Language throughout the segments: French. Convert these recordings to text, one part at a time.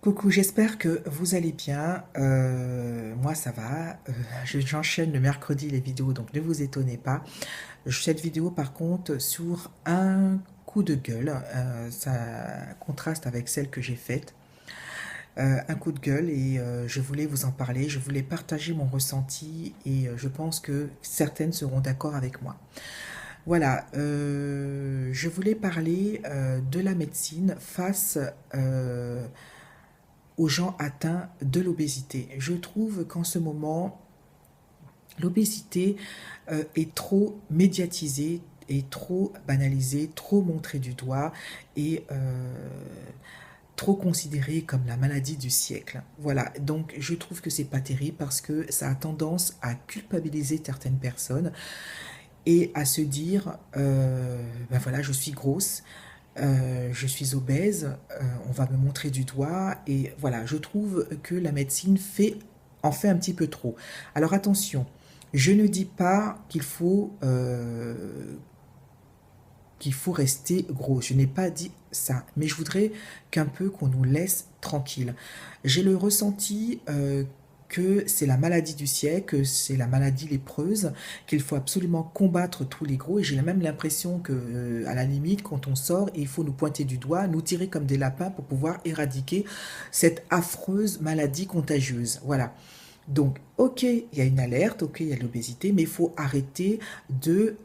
Coucou, j'espère que vous allez bien. Moi, ça va. J'enchaîne le mercredi les vidéos, donc ne vous étonnez pas. Cette vidéo, par contre, sur un coup de gueule, ça contraste avec celle que j'ai faite. Un coup de gueule et je voulais vous en parler. Je voulais partager mon ressenti et je pense que certaines seront d'accord avec moi. Voilà, je voulais parler de la médecine face aux gens atteints de l'obésité. Je trouve qu'en ce moment, l'obésité est trop médiatisée, est trop banalisée, trop montrée du doigt et trop considérée comme la maladie du siècle. Voilà, donc je trouve que c'est pas terrible parce que ça a tendance à culpabiliser certaines personnes et à se dire, ben voilà, je suis grosse, je suis obèse, on va me montrer du doigt et voilà, je trouve que la médecine en fait un petit peu trop. Alors attention, je ne dis pas qu'il faut rester gros, je n'ai pas dit ça, mais je voudrais qu'un peu qu'on nous laisse tranquille. J'ai le ressenti que c'est la maladie du siècle, que c'est la maladie lépreuse, qu'il faut absolument combattre tous les gros. Et j'ai même l'impression que, à la limite, quand on sort, il faut nous pointer du doigt, nous tirer comme des lapins pour pouvoir éradiquer cette affreuse maladie contagieuse. Voilà. Donc, ok, il y a une alerte, ok, il y a l'obésité, mais il faut arrêter de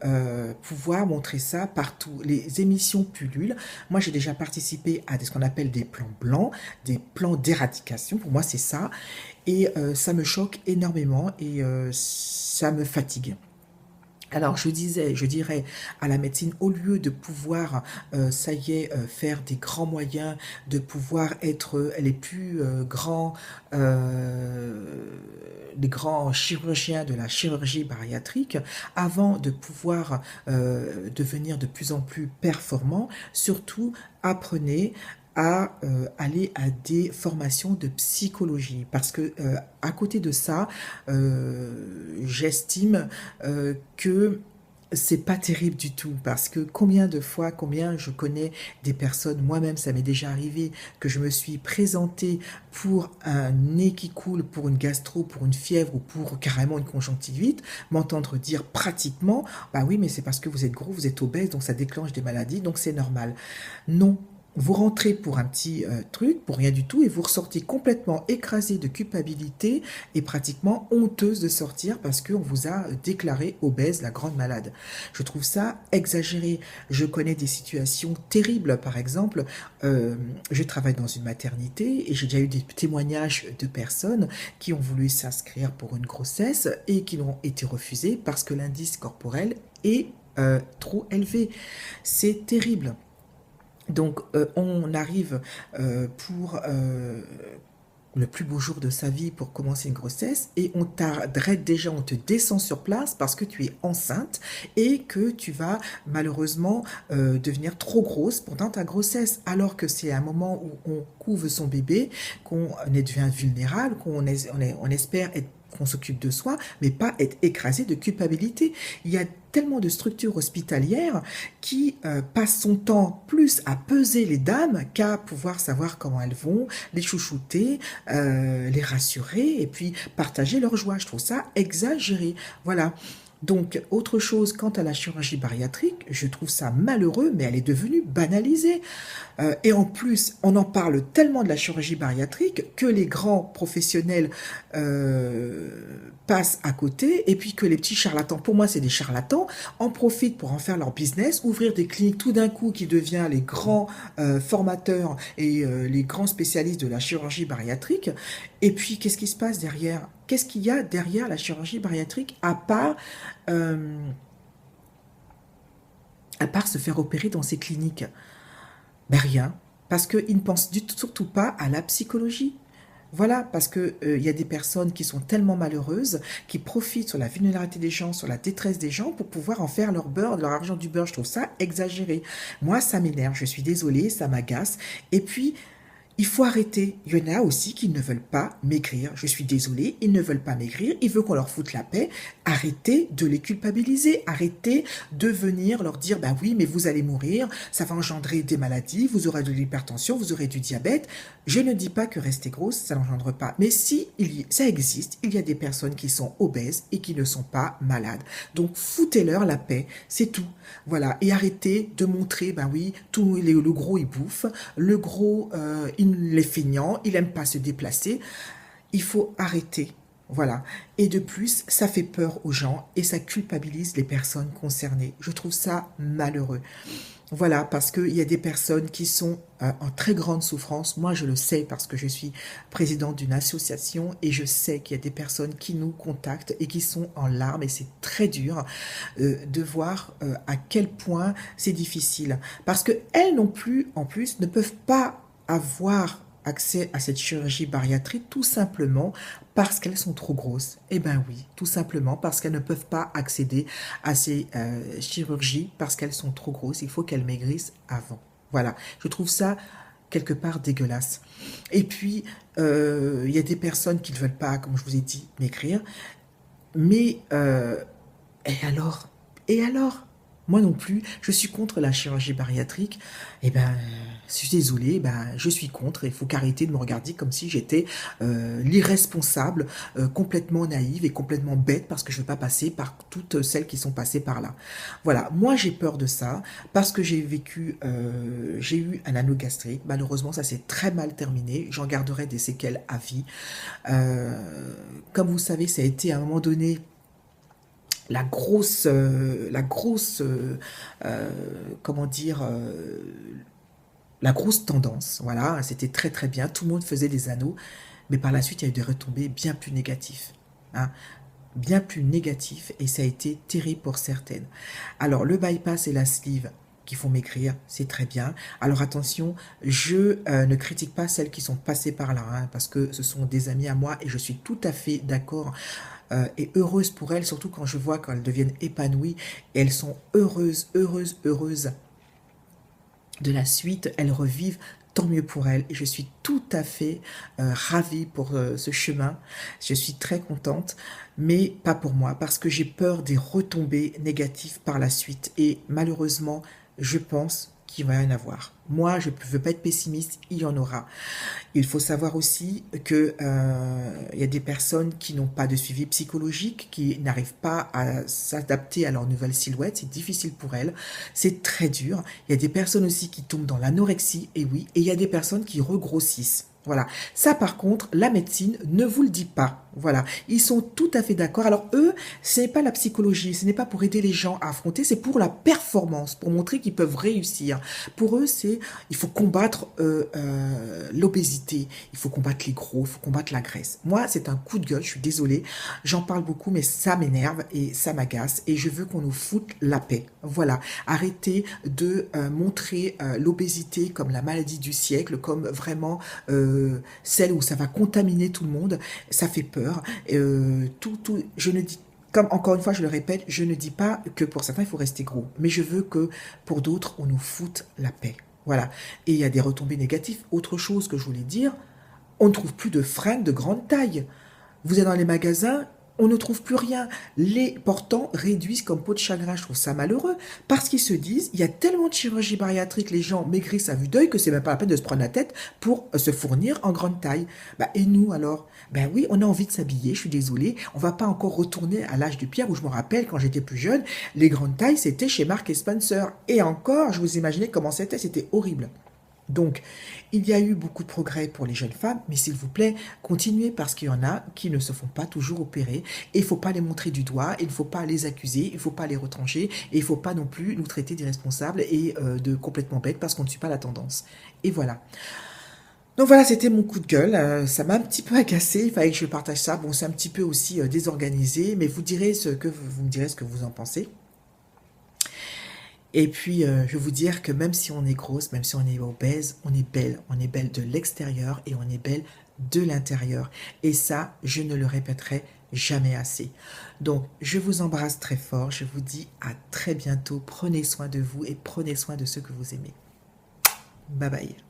pouvoir montrer ça partout. Les émissions pullulent. Moi, j'ai déjà participé à ce qu'on appelle des plans blancs, des plans d'éradication. Pour moi, c'est ça. Et ça me choque énormément et ça me fatigue. Alors je dirais à la médecine, au lieu de pouvoir, ça y est, faire des grands moyens, de pouvoir être les grands chirurgiens de la chirurgie bariatrique, avant de pouvoir devenir de plus en plus performants, surtout apprenez à aller à des formations de psychologie parce que à côté de ça, j'estime que c'est pas terrible du tout parce que combien de fois, combien je connais des personnes, moi-même ça m'est déjà arrivé que je me suis présentée pour un nez qui coule, pour une gastro, pour une fièvre ou pour carrément une conjonctivite, m'entendre dire pratiquement, bah oui mais c'est parce que vous êtes gros, vous êtes obèse donc ça déclenche des maladies donc c'est normal. Non, vous rentrez pour un petit truc, pour rien du tout, et vous ressortez complètement écrasé de culpabilité et pratiquement honteuse de sortir parce qu'on vous a déclaré obèse, la grande malade. Je trouve ça exagéré. Je connais des situations terribles, par exemple, je travaille dans une maternité et j'ai déjà eu des témoignages de personnes qui ont voulu s'inscrire pour une grossesse et qui ont été refusées parce que l'indice corporel est trop élevé. C'est terrible. Donc on arrive pour le plus beau jour de sa vie pour commencer une grossesse et on t'arrête déjà, on te descend sur place parce que tu es enceinte et que tu vas malheureusement devenir trop grosse pendant ta grossesse alors que c'est un moment où on couve son bébé, qu'on devient vulnérable, on espère être qu'on s'occupe de soi, mais pas être écrasé de culpabilité. Il y a tellement de structures hospitalières qui passent son temps plus à peser les dames qu'à pouvoir savoir comment elles vont, les chouchouter, les rassurer et puis partager leur joie. Je trouve ça exagéré. Voilà. Donc, autre chose, quant à la chirurgie bariatrique, je trouve ça malheureux, mais elle est devenue banalisée. Et en plus, on en parle tellement de la chirurgie bariatrique que les grands professionnels euh, passent à côté et puis que les petits charlatans, pour moi c'est des charlatans, en profitent pour en faire leur business, ouvrir des cliniques tout d'un coup qui devient les grands formateurs et les grands spécialistes de la chirurgie bariatrique. Et puis qu'est-ce qui se passe derrière? Qu'est-ce qu'il y a derrière la chirurgie bariatrique euh, à part se faire opérer dans ces cliniques? Ben rien, parce qu'ils ne pensent surtout pas à la psychologie. Voilà, parce que il y a des personnes qui sont tellement malheureuses, qui profitent sur la vulnérabilité des gens, sur la détresse des gens, pour pouvoir en faire leur beurre, leur argent du beurre. Je trouve ça exagéré. Moi, ça m'énerve, je suis désolée, ça m'agace. Et puis, Il faut arrêter. Il y en a aussi qui ne veulent pas maigrir. Je suis désolée, ils ne veulent pas maigrir. Ils veulent qu'on leur foute la paix. Arrêtez de les culpabiliser. Arrêtez de venir leur dire, bah oui, mais vous allez mourir. Ça va engendrer des maladies. Vous aurez de l'hypertension, vous aurez du diabète. Je ne dis pas que rester grosse, ça n'engendre pas. Mais si ça existe, il y a des personnes qui sont obèses et qui ne sont pas malades. Donc, foutez-leur la paix. C'est tout. Voilà. Et arrêtez de montrer, ben oui, le gros, il bouffe. Le gros, il est feignant, il n'aime pas se déplacer. Il faut arrêter. Voilà. Et de plus, ça fait peur aux gens et ça culpabilise les personnes concernées. Je trouve ça malheureux. Voilà, parce qu'il y a des personnes qui sont en très grande souffrance. Moi, je le sais parce que je suis présidente d'une association et je sais qu'il y a des personnes qui nous contactent et qui sont en larmes et c'est très dur de voir à quel point c'est difficile. Parce qu'elles non plus, en plus, ne peuvent pas avoir accès à cette chirurgie bariatrique tout simplement parce qu'elles sont trop grosses. Eh bien oui, tout simplement parce qu'elles ne peuvent pas accéder à ces chirurgies parce qu'elles sont trop grosses. Il faut qu'elles maigrissent avant. Voilà, je trouve ça quelque part dégueulasse. Et puis, il y a des personnes qui ne veulent pas, comme je vous ai dit, maigrir. Mais, et alors? Et alors? Moi non plus, je suis contre la chirurgie bariatrique. Eh ben, je suis désolée, ben, je suis contre. Il faut qu'arrêter de me regarder comme si j'étais l'irresponsable, complètement naïve et complètement bête parce que je ne veux pas passer par toutes celles qui sont passées par là. Voilà, moi j'ai peur de ça parce que j'ai eu un anneau gastrique. Malheureusement, ça s'est très mal terminé. J'en garderai des séquelles à vie. Comme vous savez, ça a été à un moment donné comment dire, la grosse tendance, voilà, c'était très très bien, tout le monde faisait des anneaux, mais par la suite, il y a eu des retombées bien plus négatives, hein, bien plus négatives, et ça a été terrible pour certaines. Alors, le bypass et la sleeve qui font maigrir, c'est très bien. Alors attention, je ne critique pas celles qui sont passées par là, hein, parce que ce sont des amis à moi, et je suis tout à fait d'accord et heureuse pour elles, surtout quand je vois qu'elles deviennent épanouies, et elles sont heureuses, heureuses, heureuses de la suite, elles revivent, tant mieux pour elles. Et je suis tout à fait ravie pour ce chemin. Je suis très contente, mais pas pour moi, parce que j'ai peur des retombées négatives par la suite. Et malheureusement, je pense qu'il va y en avoir. Moi, je ne veux pas être pessimiste, il y en aura. Il faut savoir aussi que y a des personnes qui n'ont pas de suivi psychologique, qui n'arrivent pas à s'adapter à leur nouvelle silhouette. C'est difficile pour elles. C'est très dur. Il y a des personnes aussi qui tombent dans l'anorexie, et oui. Et il y a des personnes qui regrossissent. Voilà. Ça, par contre, la médecine ne vous le dit pas. Voilà. Ils sont tout à fait d'accord. Alors, eux, ce n'est pas la psychologie, ce n'est pas pour aider les gens à affronter, c'est pour la performance, pour montrer qu'ils peuvent réussir. Pour eux, il faut combattre l'obésité, il faut combattre les gros, il faut combattre la graisse. Moi, c'est un coup de gueule, je suis désolée. J'en parle beaucoup, mais ça m'énerve et ça m'agace. Et je veux qu'on nous foute la paix. Voilà. Arrêtez de montrer l'obésité comme la maladie du siècle, comme vraiment celle où ça va contaminer tout le monde. Ça fait peur. Je ne dis comme encore une fois, je le répète, je ne dis pas que pour certains, il faut rester gros. Mais je veux que pour d'autres, on nous foute la paix. Voilà. Et il y a des retombées négatives. Autre chose que je voulais dire, on ne trouve plus de fringues de grande taille. Vous êtes dans les magasins, on ne trouve plus rien. Les portants réduisent comme peau de chagrin. Je trouve ça malheureux parce qu'ils se disent, il y a tellement de chirurgie bariatrique, les gens maigrissent à vue d'œil que c'est même pas la peine de se prendre la tête pour se fournir en grande taille. Bah, et nous alors? Ben oui, on a envie de s'habiller, je suis désolée. On va pas encore retourner à l'âge de pierre où je me rappelle quand j'étais plus jeune, les grandes tailles c'était chez Marks et Spencer. Et encore, je vous imaginez comment c'était horrible. Donc, il y a eu beaucoup de progrès pour les jeunes femmes, mais s'il vous plaît, continuez parce qu'il y en a qui ne se font pas toujours opérer et il ne faut pas les montrer du doigt, il ne faut pas les accuser, il ne faut pas les retrancher et il ne faut pas non plus nous traiter d'irresponsables et de complètement bêtes parce qu'on ne suit pas la tendance. Et voilà. Donc voilà, c'était mon coup de gueule. Ça m'a un petit peu agacé, il fallait que je partage ça. Bon, c'est un petit peu aussi désorganisé, mais vous me direz ce que vous en pensez. Et puis, je vais vous dire que même si on est grosse, même si on est obèse, on est belle. On est belle de l'extérieur et on est belle de l'intérieur. Et ça, je ne le répéterai jamais assez. Donc, je vous embrasse très fort. Je vous dis à très bientôt. Prenez soin de vous et prenez soin de ceux que vous aimez. Bye bye.